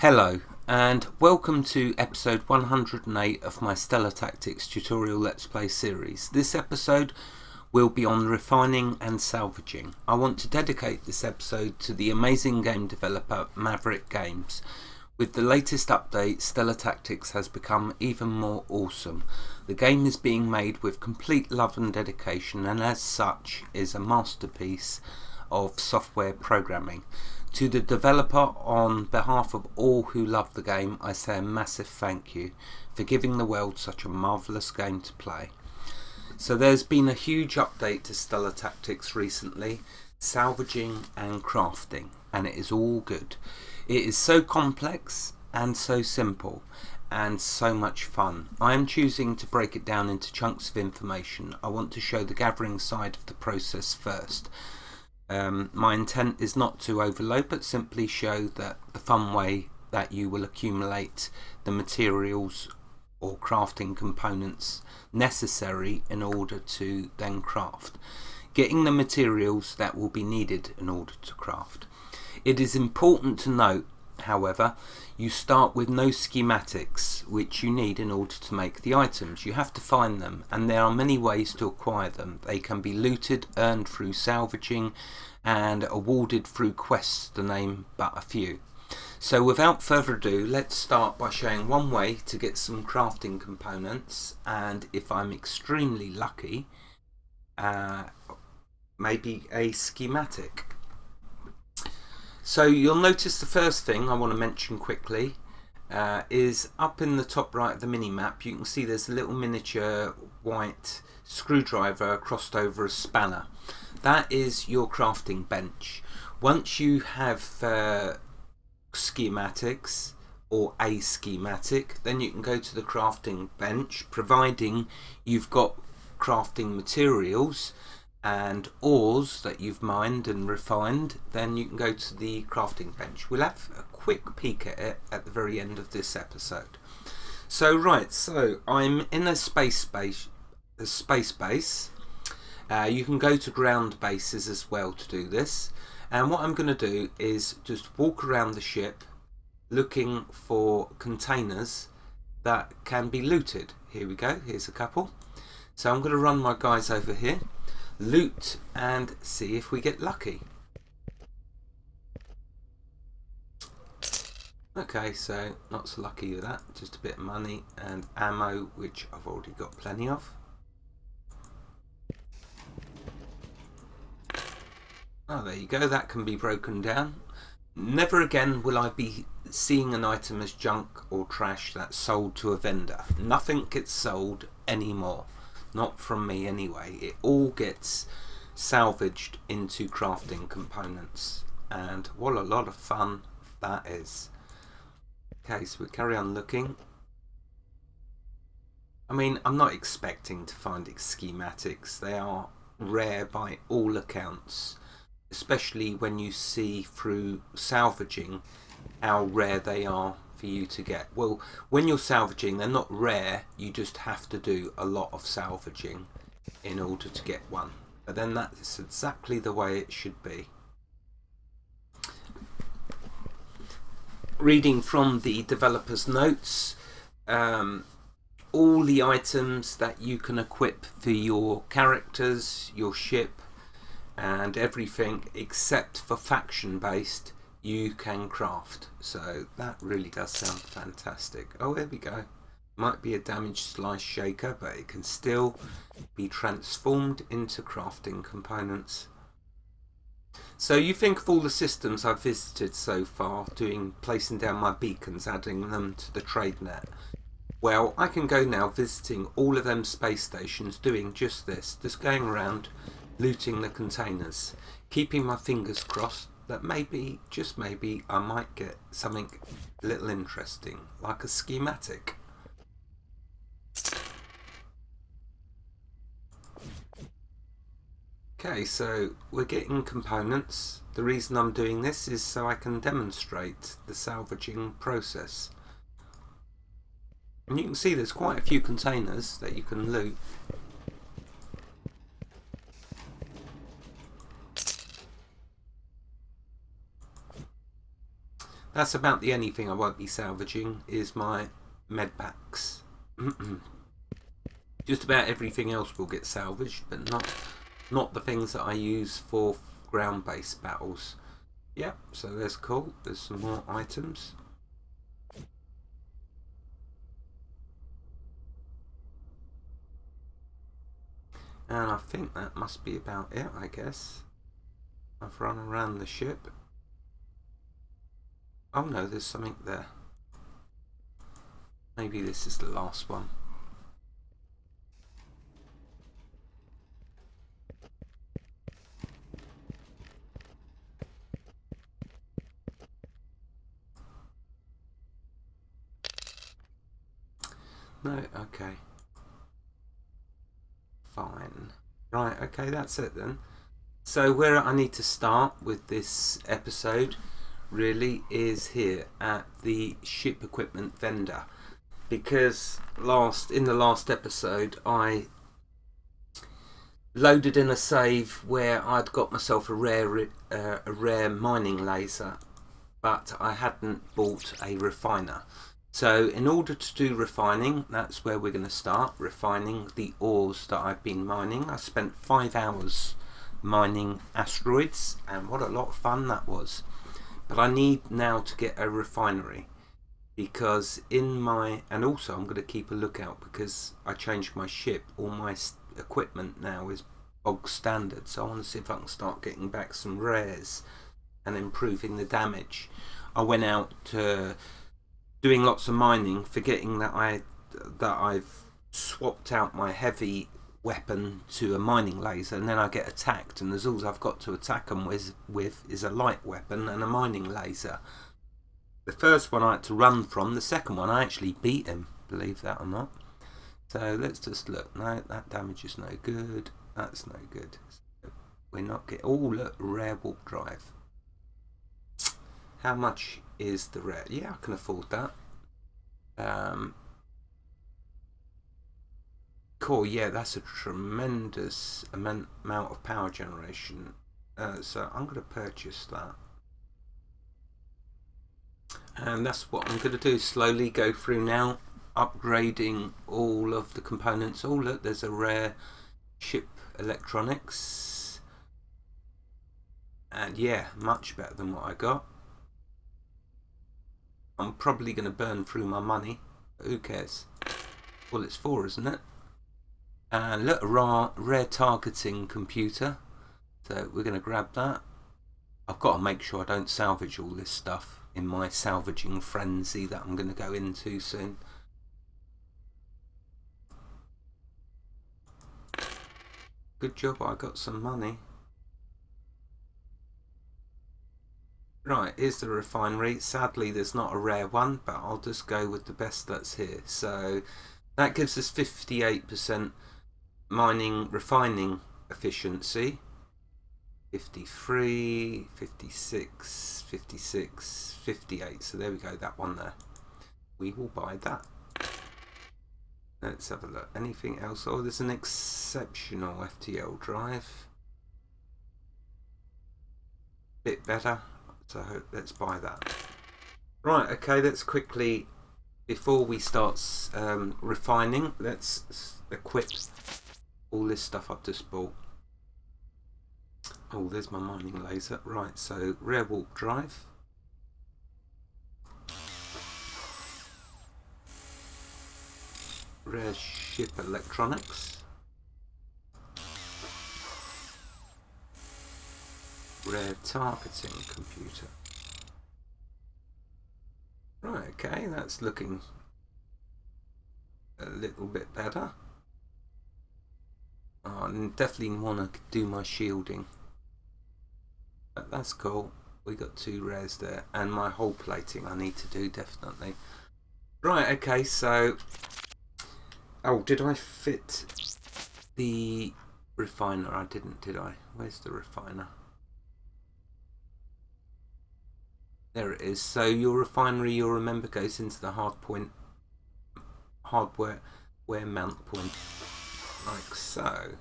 Hello and welcome to episode 108 of my Stellar Tactics tutorial Let's Play series. This episode will be on refining and salvaging. I want to dedicate this episode to the amazing game developer Maverick Games. With the latest update, Stellar Tactics has become even more awesome. The game is being made with complete love and dedication, and as such is a masterpiece of software programming. To the developer, on behalf of all who love the game, I say a massive thank you for giving the world such a marvellous game to play. So there's been a huge update to Stellar Tactics recently, salvaging and crafting, and it is all good. It is so complex and so simple and so much fun. I am choosing to break it down into chunks of information. I want to show the gathering side of the process first. My intent is not to overload, but simply show that the fun way that you will accumulate the materials or crafting components necessary in order to then craft. Getting the materials that will be needed in order to craft. It is important to note, however, you start with no schematics which you need in order to make the items. You have to find them, and there are many ways to acquire them. They can be looted, earned through salvaging, and awarded through quests, to name but a few. So without further ado, let's start by showing one way to get some crafting components, and if I'm extremely lucky, maybe a schematic. So you'll notice the first thing I want to mention quickly is up in the top right of the mini-map. You can see there's a little miniature white screwdriver crossed over a spanner. That is your crafting bench. Once you have schematics or a schematic, then you can go to the crafting bench, providing you've got crafting materials and ores that you've mined and refined. Then you can go to the crafting bench. We'll have a quick peek at it at the very end of this episode. So I'm in a space base. You can go to ground bases as well to do this, and what I'm going to do is just walk around the ship looking for containers that can be looted. Here we go, here's a couple. So I'm going to run my guys over here, loot, and see if we get lucky. Okay, so not so lucky with that, just a bit of money and ammo, which I've already got plenty of. Oh, there you go, that can be broken down. Never again will I be seeing an item as junk or trash that's sold to a vendor. Nothing gets sold anymore. Not from me anyway. It all gets salvaged into crafting components. And what a lot of fun that is. Okay, so we carry on looking. I mean, I'm not expecting to find schematics. They are rare by all accounts. Especially when you see through salvaging how rare they are for you to get. Well, when you're salvaging, they're not rare, you just have to do a lot of salvaging in order to get one. But then that's exactly the way it should be. Reading from the developer's notes, all the items that you can equip for your characters, your ship, and everything except for faction based you can craft. So that really does sound fantastic. Oh, there we go. Might be a damaged slice shaker, but it can still be transformed into crafting components. So you think of all the systems I've visited so far, placing down my beacons, adding them to the trade net. Well, I can go now visiting all of them space stations, doing just this, just going around looting the containers, keeping my fingers crossed that maybe, just maybe, I might get something a little interesting, like a schematic. Okay, so we're getting components. The reason I'm doing this is so I can demonstrate the salvaging process. And you can see there's quite a few containers that you can loot. That's about the only thing I won't be salvaging is my med packs. Just about everything else will get salvaged, but not the things that I use for ground-based battles. Yep, so that's cool. There's some more items. And I think that must be about it, I guess. I've run around the ship. Oh no, there's something there. Maybe this is the last one. No, okay. Fine. Right, okay, that's it then. So where I need to start with this episode really is here at the ship equipment vendor, because in the last episode I loaded in a save where I'd got myself a rare mining laser, but I hadn't bought a refiner. So in order to do refining, that's where we're going to start, refining the ores that I've been mining. I spent 5 hours mining asteroids, and what a lot of fun that was. But I need now to get a refinery, because and also I'm going to keep a lookout because I changed my ship. All my equipment now is bog standard, so I want to see if I can start getting back some rares and improving the damage. I went out doing lots of mining, forgetting that I've swapped out my heavy weapon to a mining laser, and then I get attacked, and all I've got to attack them with is a light weapon and a mining laser. The first one I had to run from, the second one I actually beat him, believe that or not. So let's just look. No, that damage is no good. That's no good. We're not getting... Oh, look, rare warp drive. How much is the rare? Yeah, I can afford that. Cool, yeah, that's a tremendous amount of power generation. So I'm going to purchase that. And that's what I'm going to do. Slowly go through now, upgrading all of the components. Oh, look, there's a rare ship electronics. And yeah, much better than what I got. I'm probably going to burn through my money, but who cares? Well, it's 4, isn't it? And look, a rare targeting computer. So we're going to grab that. I've got to make sure I don't salvage all this stuff in my salvaging frenzy that I'm going to go into soon. Good job, I got some money. Right, here's the refinery. Sadly, there's not a rare one, but I'll just go with the best that's here. So that gives us 58% refining efficiency. 53, 56, 56, 58. So there we go, that one there. We will buy that. Let's have a look. Anything else? Oh, there's an exceptional FTL drive. Bit better. So let's buy that. Right, okay, let's quickly, before we start refining, let's equip all this stuff I've just bought. Oh, there's my mining laser. Right, so rare warp drive. Rare ship electronics. Rare targeting computer. Right, okay, that's looking a little bit better. Oh, I definitely want to do my shielding. But that's cool. We got 2 rares there, and my hull plating I need to do definitely. Right, okay, so oh, did I fit the refiner? I didn't, did I? Where's the refiner? There it is. So your refinery, you'll remember, goes into the hardware mount point, like so.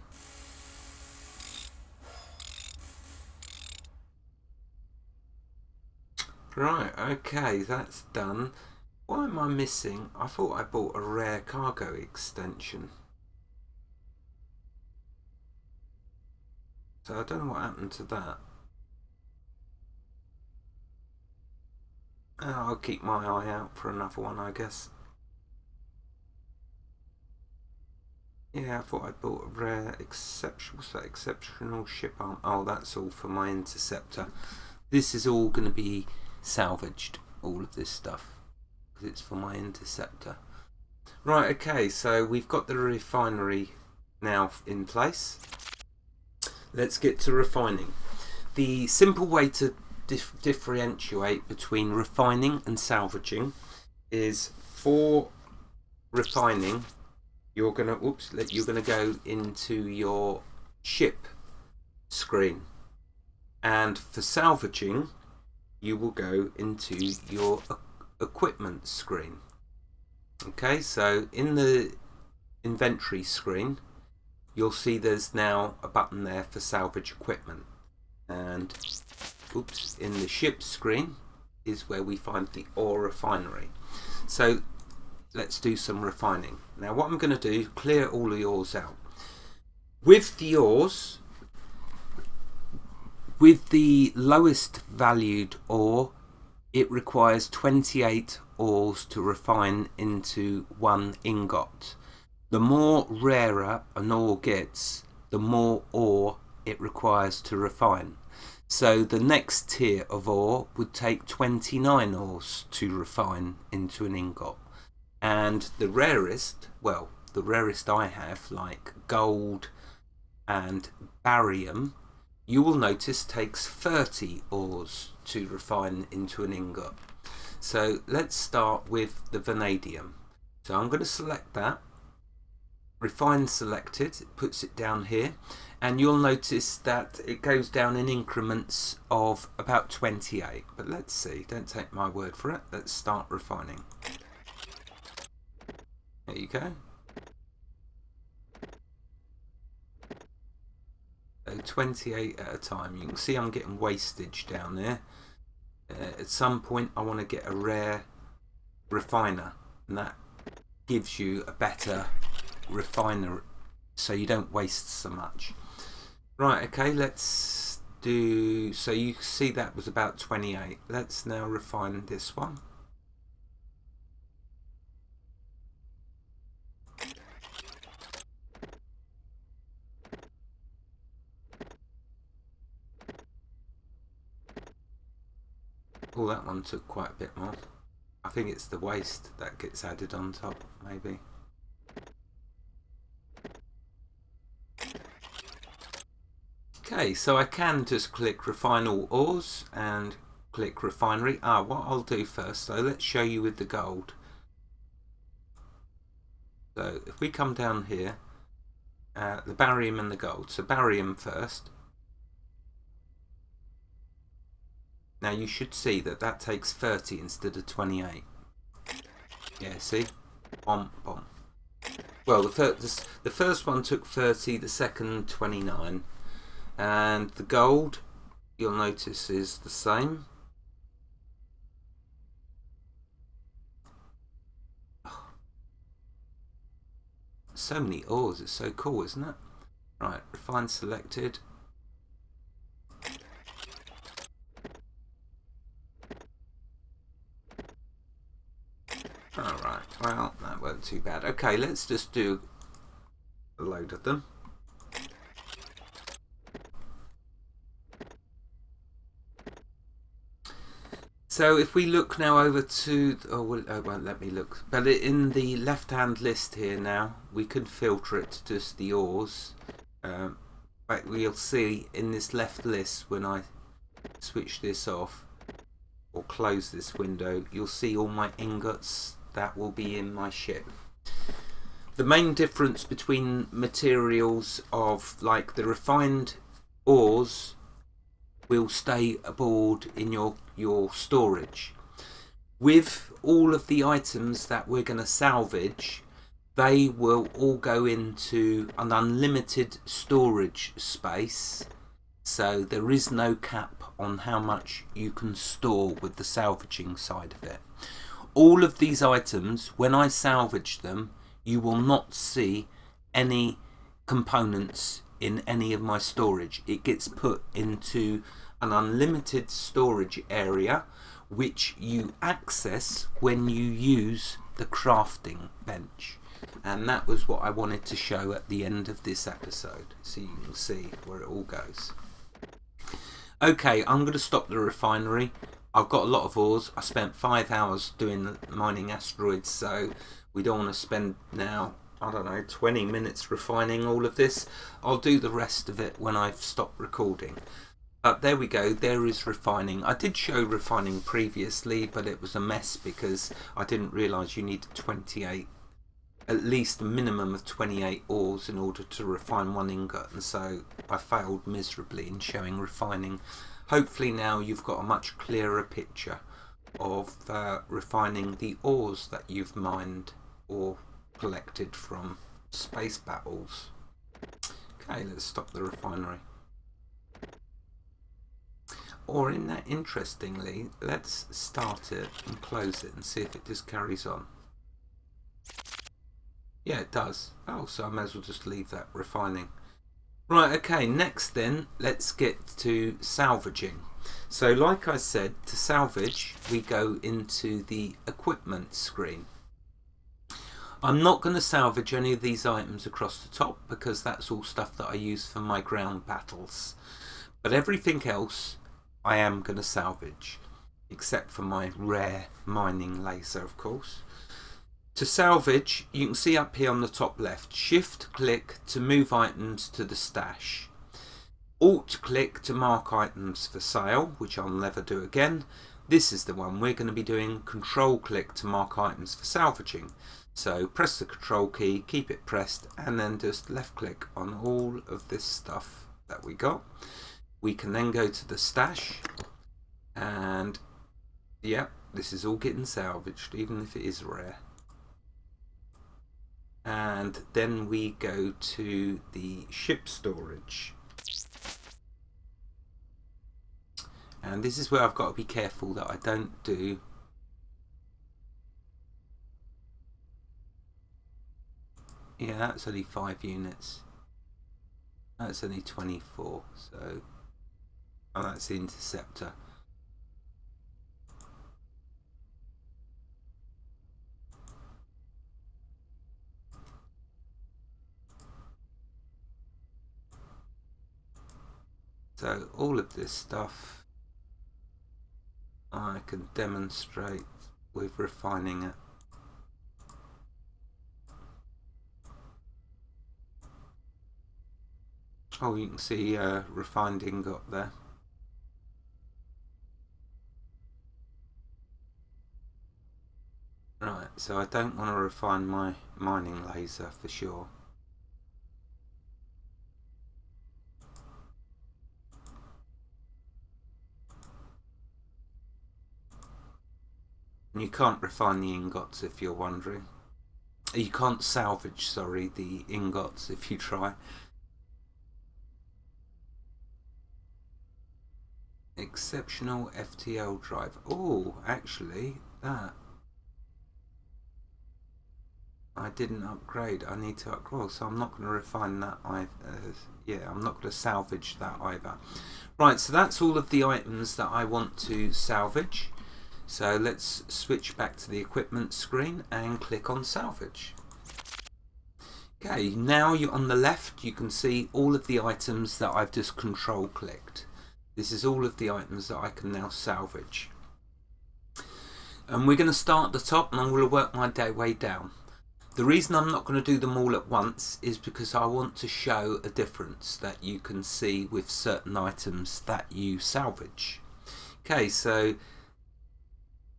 Right, okay, that's done. Why am I missing? I thought I bought a rare cargo extension. So I don't know what happened to that. I'll keep my eye out for another one, I guess. Yeah, I thought I bought a rare exceptional ship arm. Oh, that's all for my interceptor. This is all going to be salvaged, all of this stuff, because it's for my interceptor. Right, okay, so we've got the refinery now in place. Let's get to refining. The simple way to differentiate between refining and salvaging is for refining, you're gonna go into your ship screen, and for salvaging you will go into your equipment screen. Okay, so in the inventory screen you'll see there's now a button there for salvage equipment, and in the ship screen is where we find the ore refinery. So let's do some refining. Now what I'm going to do, clear all the ores out. With the ores, with the lowest valued ore, it requires 28 ores to refine into one ingot. The more rarer an ore gets, the more ore it requires to refine. So the next tier of ore would take 29 ores to refine into an ingot. And the rarest, well, the rarest I have, like gold and barium, you will notice takes 30 ores to refine into an ingot. So let's start with the vanadium. So I'm going to select that. Refine selected, it puts it down here, and you'll notice that it goes down in increments of about 28. But let's see, don't take my word for it. Let's start refining. There you go. So 28 at a time. You can see I'm getting wastage down there. At some point I want to get a rare refiner, and that gives you a better refiner so you don't waste so much. Right, okay, let's do, so you see that was about 28. Let's now refine this one. Oh, that one took quite a bit more. I think it's the waste that gets added on top, maybe. Okay, so I can just click refine all ores and click refinery. What I'll do first, so let's show you with the gold. So if we come down here, the barium and the gold. So barium first. Now you should see that that takes 30 instead of 28. Yeah, see? Bomb, bomb. Well, the first one took 30, the second 29. And the gold, you'll notice, is the same. Oh. So many ores, it's so cool, isn't it? Right, refine selected. Alright, well, that wasn't too bad. Okay, let's just do a load of them. So if we look now over to, well, it won't let me look, but in the left hand list here now, we can filter it to just the ores. But we'll see in this left list, when I switch this off or close this window, you'll see all my ingots that will be in my ship. The main difference between materials of like the refined ores will stay aboard in your storage. With all of the items that we're going to salvage, they will all go into an unlimited storage space. So there is no cap on how much you can store with the salvaging side of it. All of these items, when I salvage them, you will not see any components in any of my storage. It gets put into an unlimited storage area which you access when you use the crafting bench. And that was what I wanted to show at the end of this episode, so you can see where it all goes. Okay, I'm going to stop the refinery. I've got a lot of ores. I spent 5 hours doing mining asteroids, so we don't want to spend now, I don't know, 20 minutes refining all of this. I'll do the rest of it when I've stopped recording. There we go, there is refining. I did show refining previously, but it was a mess because I didn't realise you needed 28, at least a minimum of 28 ores in order to refine one ingot, and so I failed miserably in showing refining. Hopefully now you've got a much clearer picture of refining the ores that you've mined or collected from space battles. Okay, let's stop the refinery. Or interestingly, let's start it and close it and see if it just carries on. Yeah, it does. Oh, so I may as well just leave that refining. Right, okay, next then, let's get to salvaging. So like I said, to salvage, we go into the equipment screen. I'm not going to salvage any of these items across the top because that's all stuff that I use for my ground battles. But everything else I am going to salvage, except for my rare mining laser, of course. To salvage, you can see up here on the top left, shift click to move items to the stash. Alt click to mark items for sale, which I'll never do again. This is the one we're going to be doing. Control click to mark items for salvaging. So press the control key, keep it pressed, and then just left click on all of this stuff that we got. We can then go to the stash, and yeah, this is all getting salvaged, even if it is rare. And then we go to the ship storage. And this is where I've got to be careful that I don't do yeah, that's only 5 units. That's only 24, so oh, that's the interceptor. So all of this stuff I can demonstrate with refining it. Oh, you can see refined ingot there. Right, so I don't want to refine my mining laser for sure. And you can't refine the ingots if you're wondering. You can't salvage, sorry, the ingots if you try. Exceptional FTL drive. Oh, actually, that I didn't upgrade. I need to upgrade, so I'm not going to refine that either. Yeah, I'm not going to salvage that either. Right, so that's all of the items that I want to salvage. So let's switch back to the equipment screen and click on salvage. Okay, now you're on the left, you can see all of the items that I've just control clicked. This is all of the items that I can now salvage. And we're going to start at the top and I'm going to work my way down. The reason I'm not going to do them all at once is because I want to show a difference that you can see with certain items that you salvage. Okay, so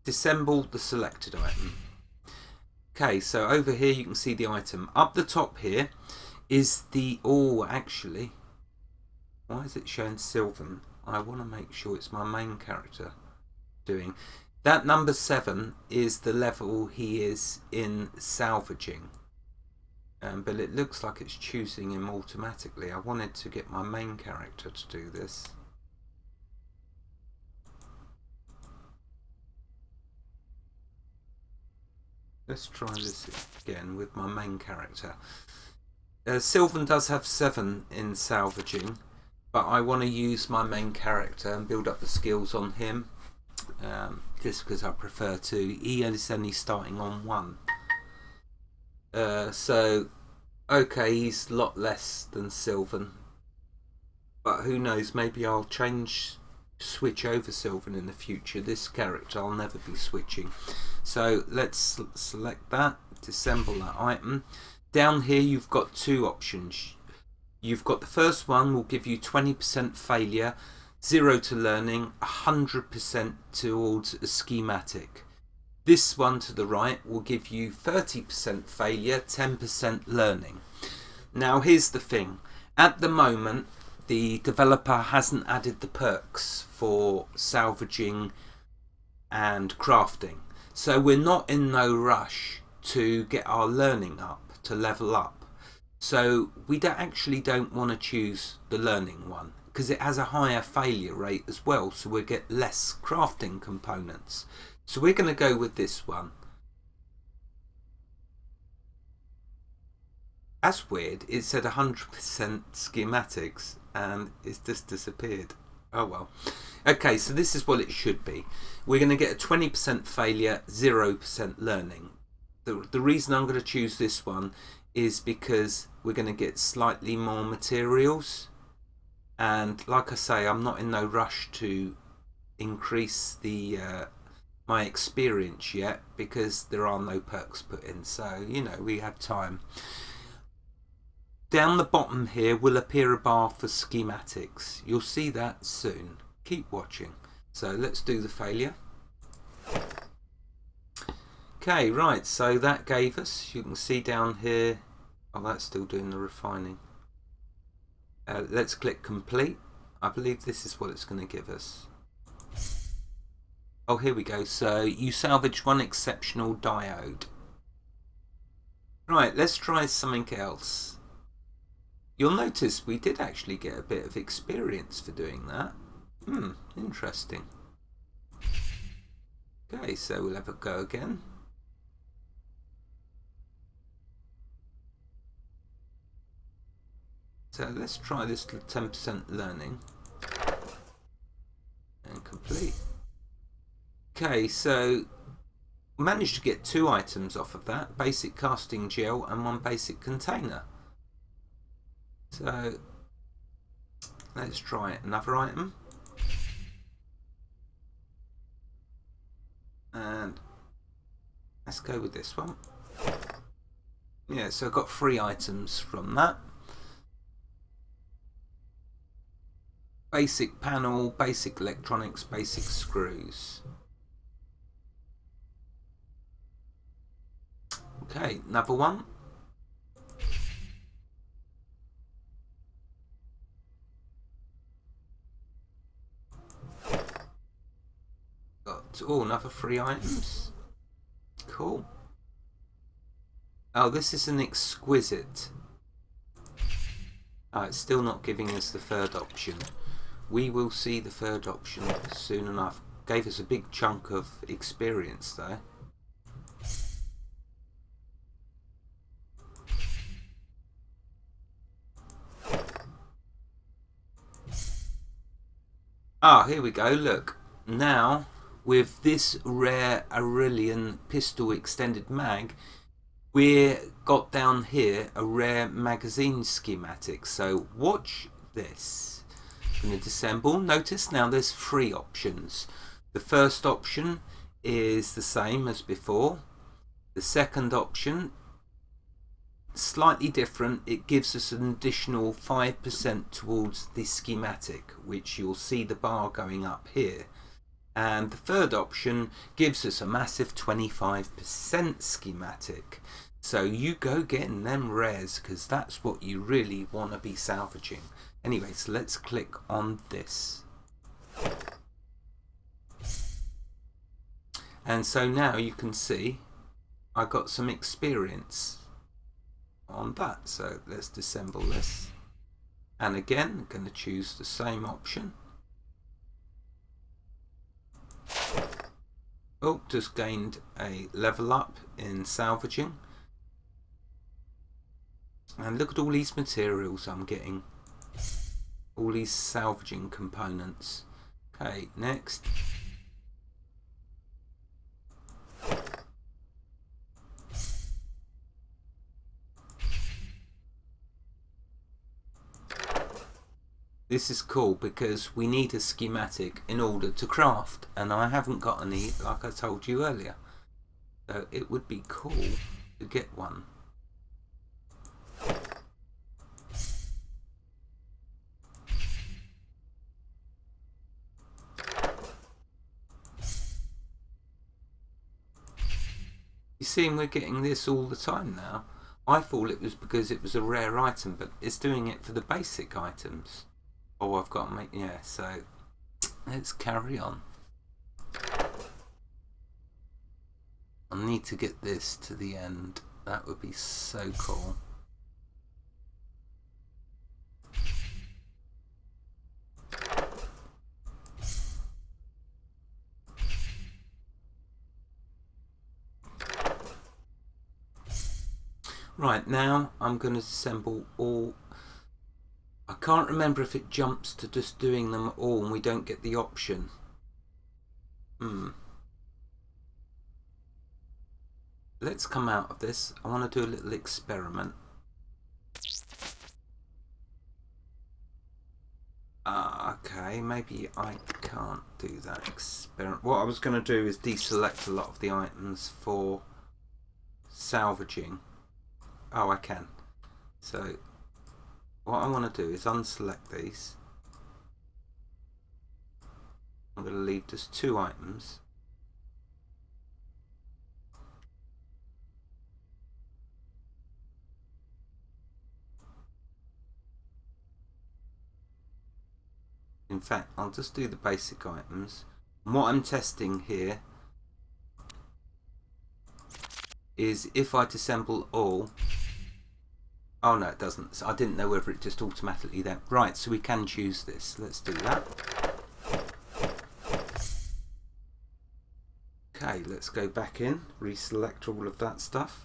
disassemble the selected item. Okay, so over here you can see the item. Up the top here is the, oh actually, why is it showing Sylvan? I want to make sure it's my main character doing. That number 7 is the level he is in salvaging. but it looks like it's choosing him automatically. I wanted to get my main character to do this. Let's try this again with my main character. Sylvan does have 7 in salvaging, but I want to use my main character and build up the skills on him, just because I prefer to. He is only starting on 1. So, okay, he's a lot less than Sylvan, but who knows, maybe I'll switch over Sylvan in the future. This character I'll never be switching. So let's select that, disassemble that item. Down here you've got 2 options. You've got the first one will give you 20% failure, 0 to learning, 100% towards a schematic. This one to the right will give you 30% failure, 10% learning. Now here's the thing. At the moment, the developer hasn't added the perks for salvaging and crafting. So we're not in no rush to get our learning up, to level up. So we actually don't want to choose the learning one because it has a higher failure rate as well, so we get less crafting components. So we're going to go with this one. That's weird. It said 100% schematics and it's just disappeared. Oh well. Okay, so this is what it should be. We're going to get a 20% failure, 0% learning. The reason I'm going to choose this one is because we're going to get slightly more materials. And like I say, I'm not in no rush to increase the my experience yet because there are no perks put in. So, you know, we have time. Down the bottom here will appear a bar for schematics. You'll see that soon. Keep watching. So let's do the failure. Okay, right, so that gave us, you can see down here, oh, that's still doing the refining. Let's click complete. I believe this is what it's going to give us. Oh, here we go. So you salvaged 1 exceptional diode. Right, let's try something else. You'll notice we did actually get a bit of experience for doing that. Interesting. Okay, so we'll have a go again. So let's try this 10% learning. And complete. Okay, so managed to get 2 items off of that. Basic casting gel and 1 basic container. So let's try another item. And let's go with this one. Yeah, so I got 3 items from that. Basic panel, basic electronics, basic screws. Okay, another one. Got, oh, another 3 items. Cool. Oh, this is an exquisite. Oh, it's still not giving us the 3rd option. We will see the 3rd option soon enough. Gave us a big chunk of experience though. Ah, here we go, look. Now, with this rare Aurelian pistol extended mag, we've got down here a rare magazine schematic. So watch this. I'm going to disassemble. Notice now there's 3 options. The first option is the same as before. The second option, slightly different. It gives us an additional 5% towards the schematic, which you'll see the bar going up here. And the third option gives us a massive 25% schematic. So you go getting them rares because that's what you really want to be salvaging. Anyway, so let's click on this. And so now you can see I got some experience. on that. So let's disassemble this. And again, I'm going to choose the same option. Oh, just gained a level up in salvaging. And look at all these materials I'm getting. All these salvaging components. Okay, next. This is cool because we need a schematic in order to craft, and I haven't got any, like I told you earlier. So it would be cool to get one. You see, we're getting this all the time now. I thought it was because it was a rare item, but it's doing it for the basic items. Oh, I've got to make, yeah, so let's carry on. I need to get this to the end. That would be so cool. Right, now I'm going to assemble all. I can't remember if it jumps to just doing them all and we don't get the option. Let's come out of this. I want to do a little experiment. Okay, maybe I can't do that experiment. What I was going to do is deselect a lot of the items for salvaging. Oh, I can. So what I want to do is unselect these. I'm going to leave just 2 items. In fact, I'll just do the basic items. And what I'm testing here is if I disassemble all. Oh no, it doesn't. So I didn't know whether it just automatically then. Right, so we can choose this. Let's do that. Okay, let's go back in, reselect all of that stuff.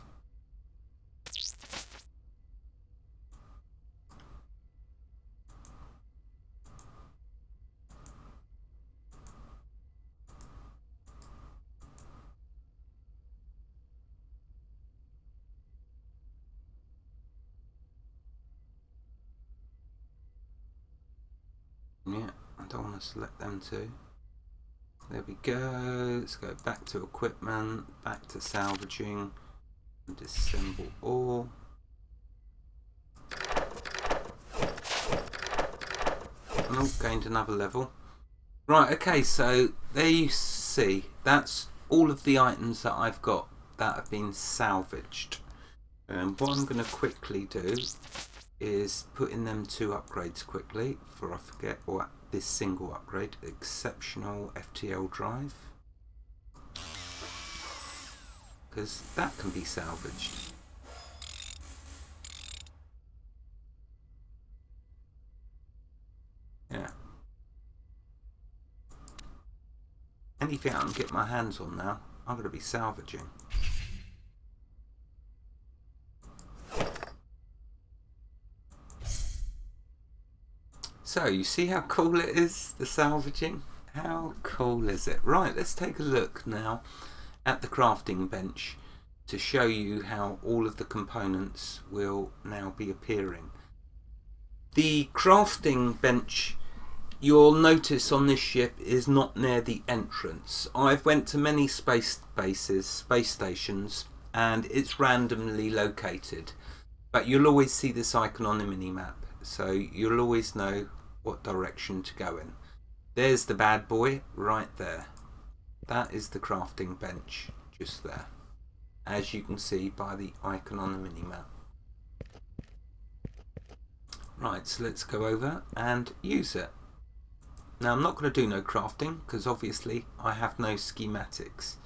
Yeah, I don't want to select them too. There we go. Let's go back to equipment, back to salvaging, and disassemble all. Oh, gained another level. Right, okay, so there you see, that's all of the items that I've got that have been salvaged. And what I'm going to quickly do is put in them 2 upgrades quickly before I forget, or this single upgrade, exceptional FTL drive, because that can be salvaged. Yeah. Anything I can get my hands on now, I'm going to be salvaging. So you see how cool it is, the salvaging? How cool is it? Right, let's take a look now at the crafting bench to show you how all of the components will now be appearing. The crafting bench, you'll notice on this ship, is not near the entrance. I've went to many space stations, and it's randomly located. But you'll always see this icon on the mini-map, so you'll always know what direction to go in. There's the bad boy right there. That is the crafting bench just there, as you can see by the icon on the mini-map. Right, so let's go over and use it. Now I'm not going to do no crafting because obviously I have no schematics.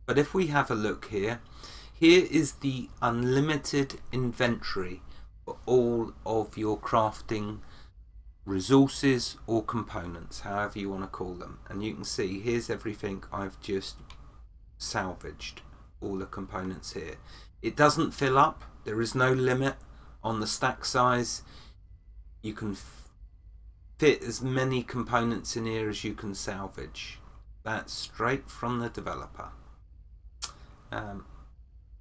But if we have a look here, Here is the unlimited inventory for all of your crafting resources or components, however you want to call them. And you can see here's everything I've just salvaged, all the components here. It doesn't fill up, there is no limit on the stack size. You can fit as many components in here as you can salvage. That's straight from the developer.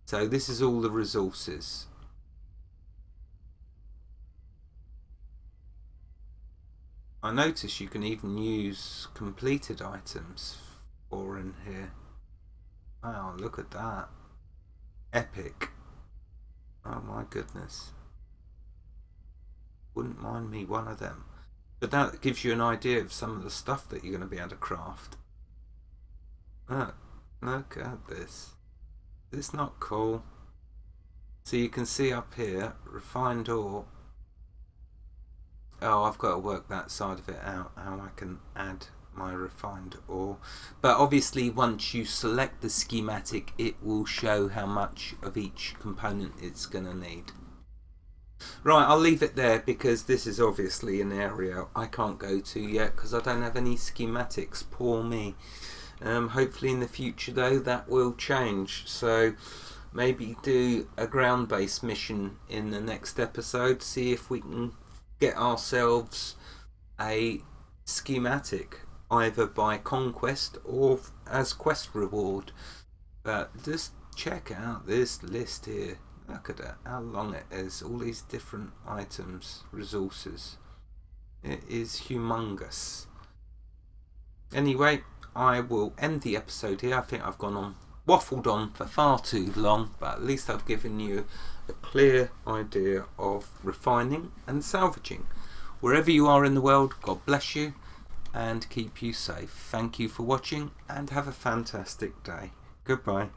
So this is all the resources. I notice you can even use completed items for in here. Wow, look at that. Epic. Oh my goodness. Wouldn't mind me one of them. But that gives you an idea of some of the stuff that you're going to be able to craft. Look at this. Is this not cool? So you can see up here, refined ore. Oh, I've got to work that side of it out, how I can add my refined ore. But obviously once you select the schematic, it will show how much of each component it's going to need. Right, I'll leave it there because this is obviously an area I can't go to yet because I don't have any schematics. Poor me. Hopefully in the future though that will change. So maybe do a ground-based mission in the next episode, see if we can get ourselves a schematic either by conquest or as quest reward. But just check out this list here. Look at it, how long it is, all these different items, resources. It is humongous. Anyway, I will end the episode here. I think I've waffled on for far too long, but at least I've given you a clear idea of refining and salvaging. Wherever you are in the world, God bless you and keep you safe. Thank you for watching and have a fantastic day. Goodbye.